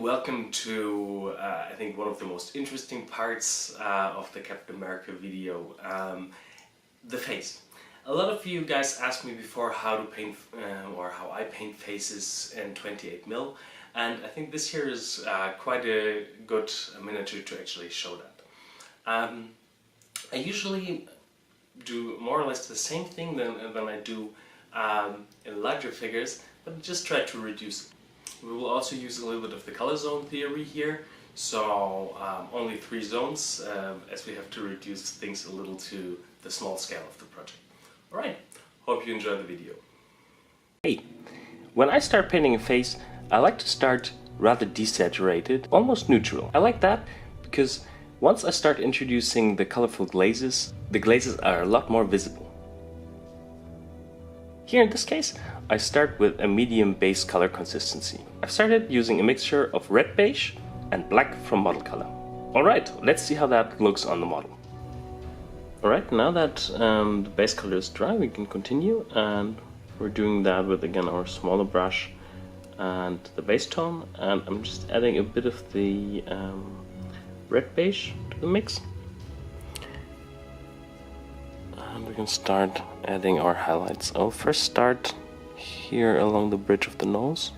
welcome to I think one of the most interesting parts of the Captain America video, the face. A lot of you guys asked me before how to paint or how I paint faces in 28mm, and I think this here is quite a good miniature to actually show that. I usually do more or less the same thing than I do in larger figures, but just try to reduce it. We will also use a little bit of the color zone theory here, so only 3 zones, as we have to reduce things a little to the small scale of the project. Alright, hope you enjoy the video. Hey, when I start painting a face, I like to start rather desaturated, almost neutral. I like that because once I start introducing the colorful glazes, the glazes are a lot more visible. Here in this case, I start with a medium base color consistency. I've started using a mixture of red beige and black from Model Color. Alright, let's see how that looks on the model. Alright, now that the base color is dry, we can continue, and we're doing that with, again, our smaller brush and the base tone, and I'm just adding a bit of the red beige to the mix. And we can start adding our highlights. I'll first start here along the bridge of the nose.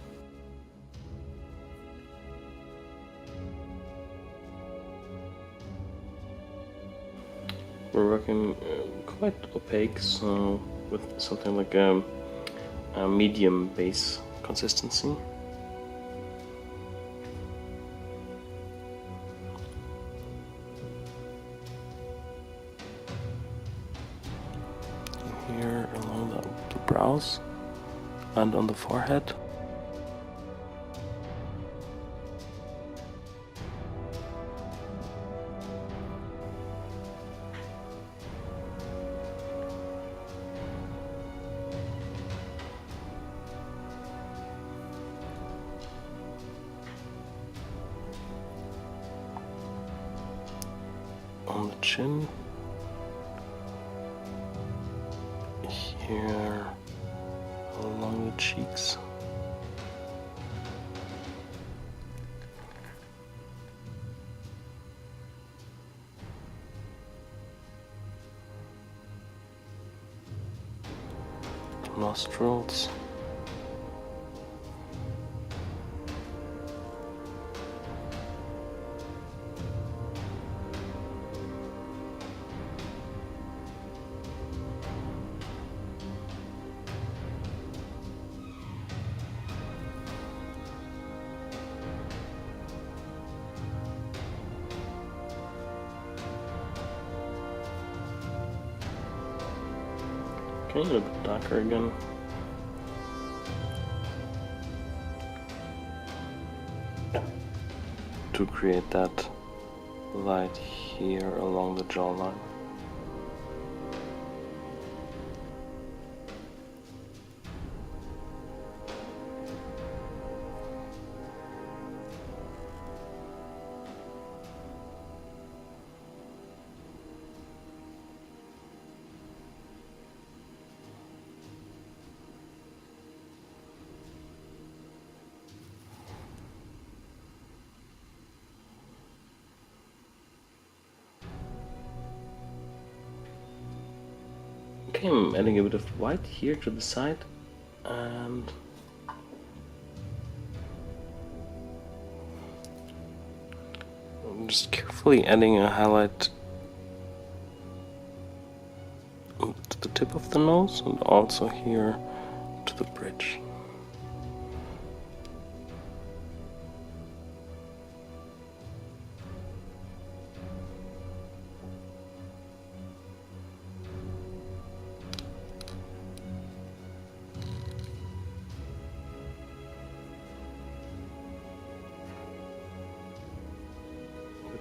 We're working quite opaque, so with something like a medium base consistency. Here along the brows and on the forehead. On the chin. Here along the cheeks. Nostrils. Okay, a little bit darker again. To create that light here along the jawline. Okay, I'm adding a bit of white here to the side, and I'm just carefully adding a highlight to the tip of the nose and also here to the bridge.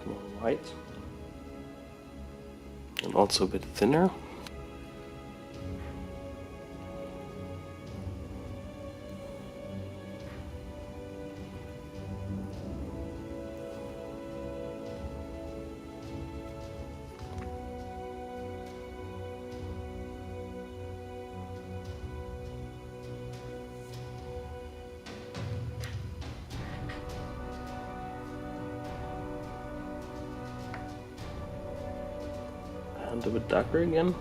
More white and also a bit thinner. and a bit darker again.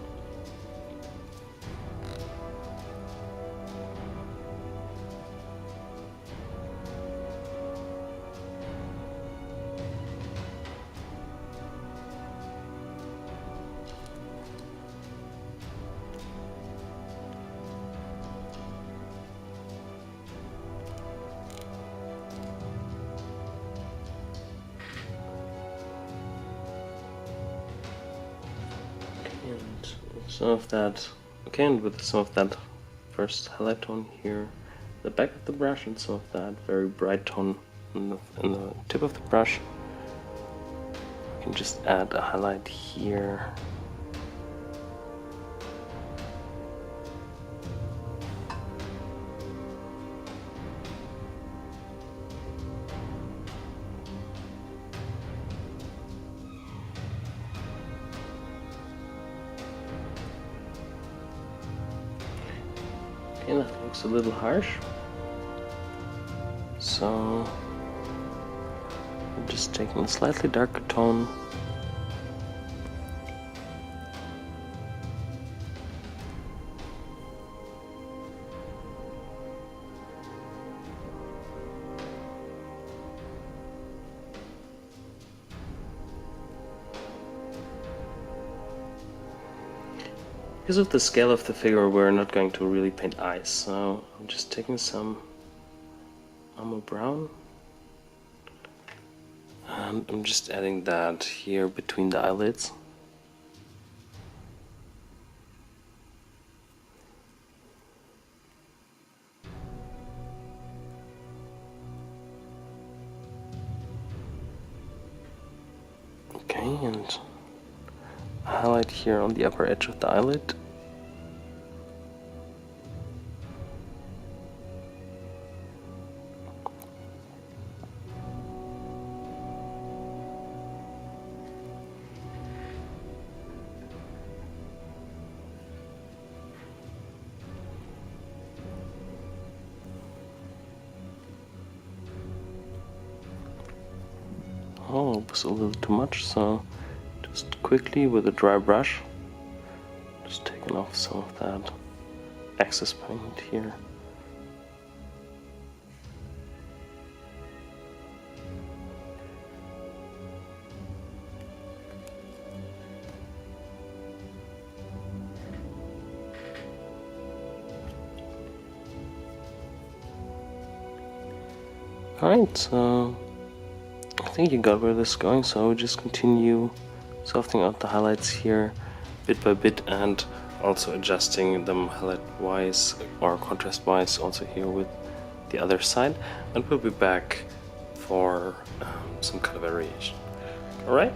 And some of that, okay, and with some of that first highlight tone here, the back of the brush, and some of that very bright tone in the tip of the brush, you can just add a highlight here. Okay, that looks a little harsh. So I'm just taking a slightly darker tone. Because of the scale of the figure, we're not going to really paint eyes, so I'm just taking some Armor Brown and I'm just adding that here between the eyelids. Okay, and highlight here on the upper edge of the eyelid. Oh, it was a little too much, so just quickly with a dry brush, just taking off some of that excess paint here. Alright, so I think you got where this is going, so I'll just continue softening out the highlights here bit by bit and also adjusting them highlight wise or contrast wise also here with the other side, and we'll be back for some color variation. Alright?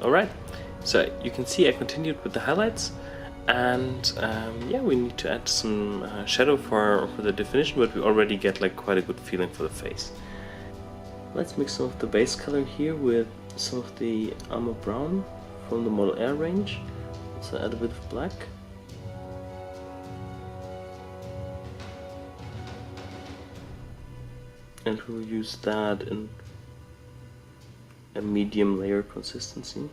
Alright, so you can see I continued with the highlights, and yeah, we need to add some shadow for the definition, but we already get like quite a good feeling for the face. Let's mix some of the base color here with some of the Armor Brown from the Model Air range. So add a bit of black. And we'll use that in a medium layer consistency.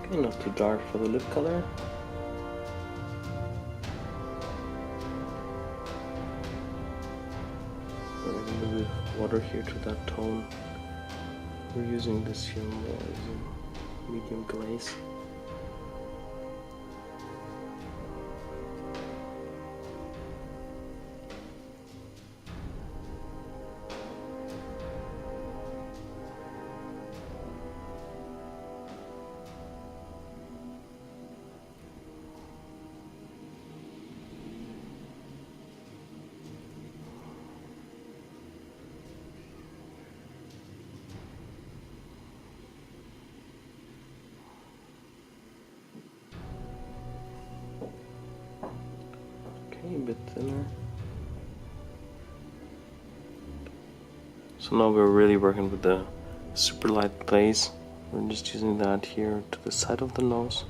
Okay, not too dark for the lip color. A little bit of water here to that tone. We're using this here more as a medium glaze. thinner. So now we're really working with the super light glaze. We're just using that here to the side of the nose.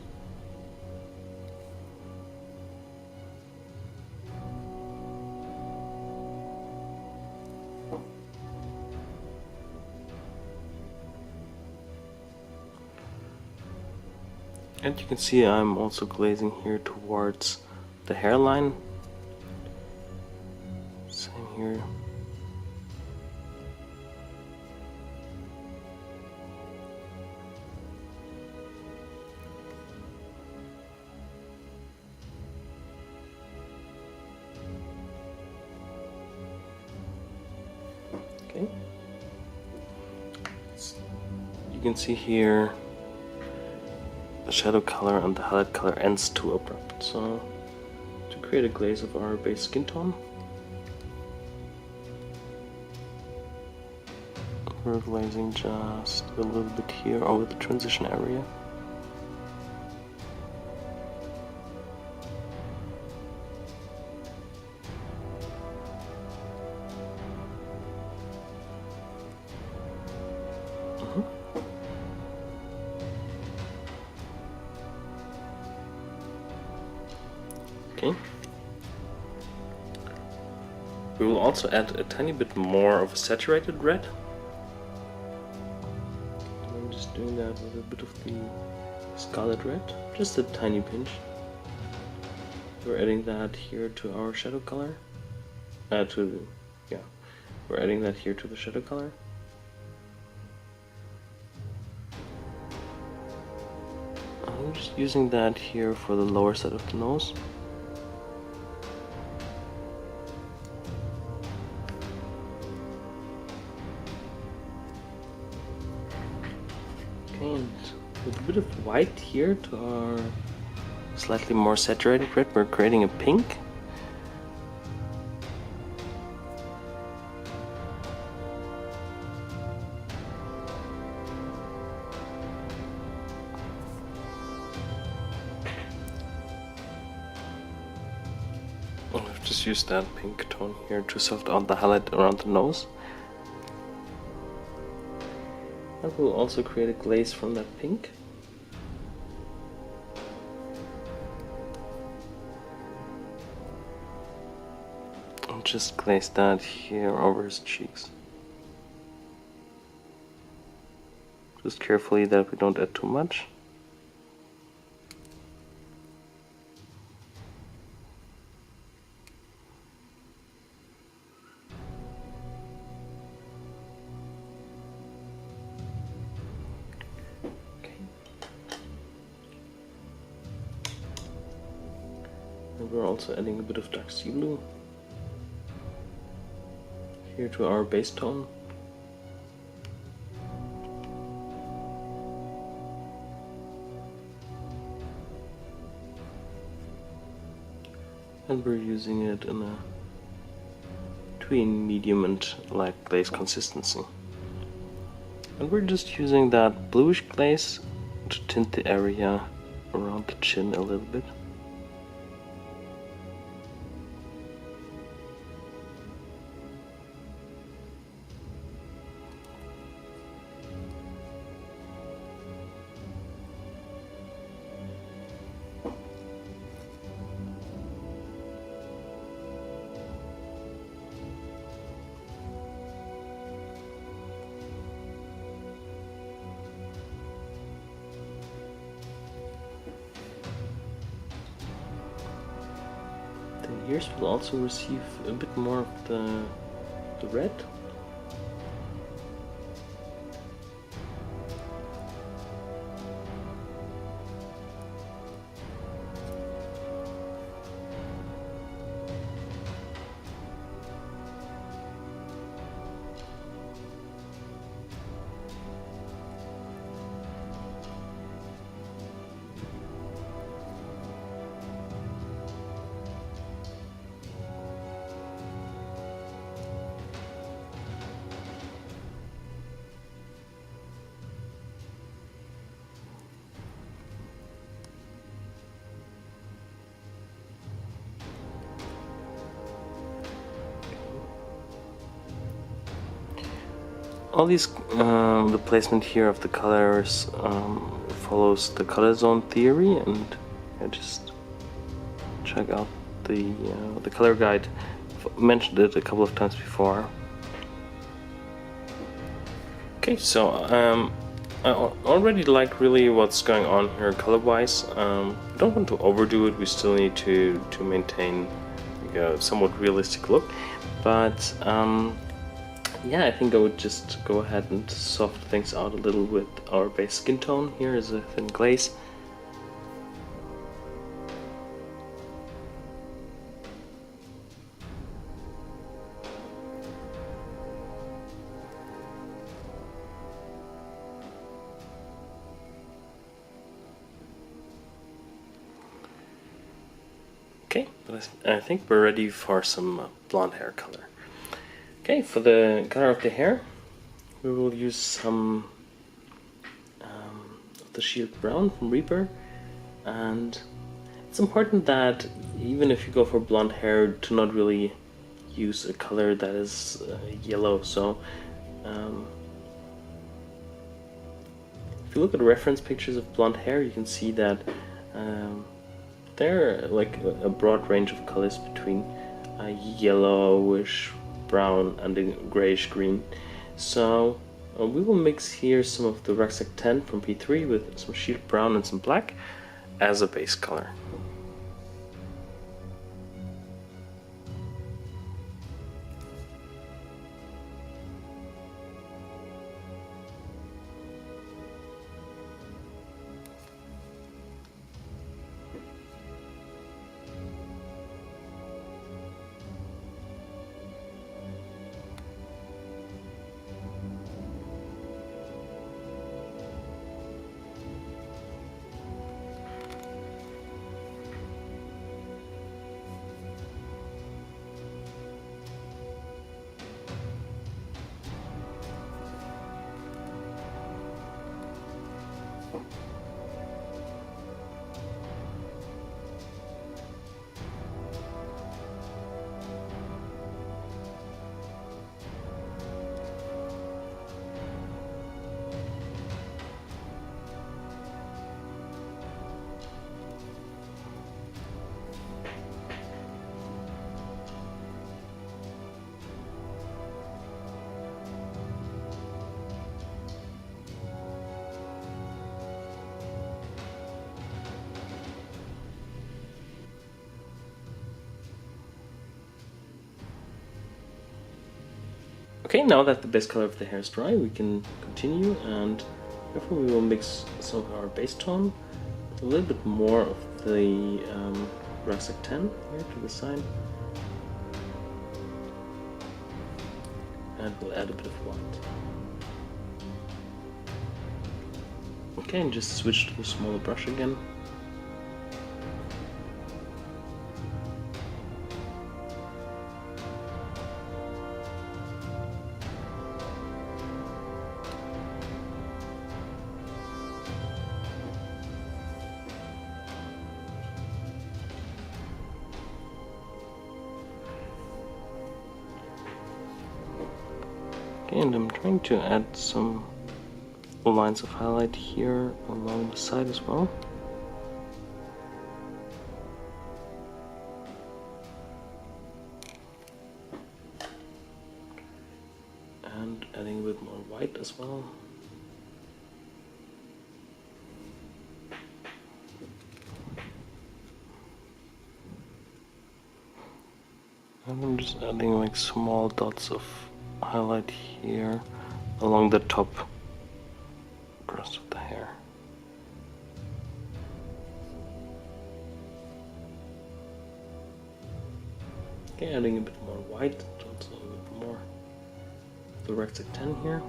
And you can see I'm also glazing here towards the hairline. Same here. Okay. You can see here the shadow color and the highlight color ends too abrupt. So to create a glaze of our base skin tone, we're glazing just a little bit here over the transition area. Okay. We will also add a tiny bit more of a saturated red. I'm just doing that with a bit of the scarlet red, just a tiny pinch. We're adding that here to our shadow color. We're adding that here to the shadow color. I'm just using that here for the lower side of the nose. And with a bit of white here to our slightly more saturated red, we're creating a pink. I've just used that pink tone here to soft out the highlight around the nose. And we'll also create a glaze from that pink. And just glaze that here over his cheeks. Just carefully that we don't add too much. And we're also adding a bit of dark sea blue here to our base tone. And we're using it in a between medium and light glaze consistency. And we're just using that bluish glaze to tint the area around the chin a little bit. The ears will also receive a bit more of the red. all these, the placement here of the colors follows the color zone theory, and I just check out the color guide. I've mentioned it a couple of times before. Okay, so I already like really what's going on here color-wise. Don't want to overdo it. We still need to maintain like a somewhat realistic look, but yeah, I think I would just go ahead and soften things out a little with our base skin tone. Here is a thin glaze. Okay, but I think we're ready for some blonde hair color. Okay, for the color of the hair, we will use some of the Shield Brown from Reaper, and it's important that even if you go for blonde hair, to not really use a color that is yellow. So if you look at reference pictures of blonde hair, you can see that there are like a broad range of colors between yellowish brown and a grayish green. So we will mix here some of the Rucksack 10 from P3 with some Shield Brown and some black as a base color. Okay, now that the base color of the hair is dry, we can continue, and therefore we will mix some of our base tone, a little bit more of the Rucksack 10 here to the side, and we'll add a bit of white. Okay, and just switch to a smaller brush again. Okay, and I'm trying to add some lines of highlight here along the side as well. And adding a bit more white as well. And I'm just adding like small dots of highlight here along the top crest of the hair. Okay, adding a bit more white, also a bit more of the Rucksack 10 here.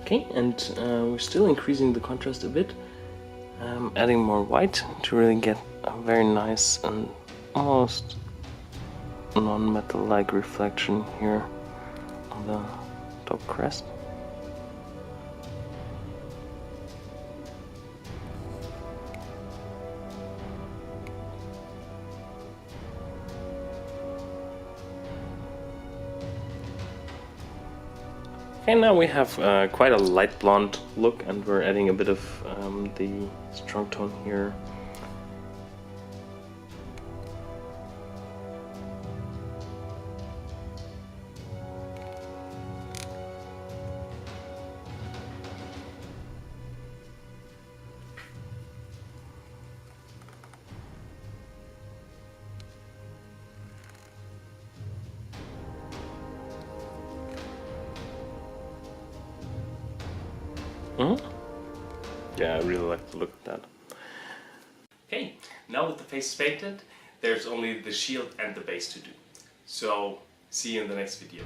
Okay, and we're still increasing the contrast a bit, adding more white to really get a very nice and almost non-metal-like reflection here on the top crest. Okay, now we have quite a light blonde look, and we're adding a bit of the strong tone here. Yeah, I really like the look of that. Okay, now that the face is painted, there's only the shield and the base to do. So, see you in the next video.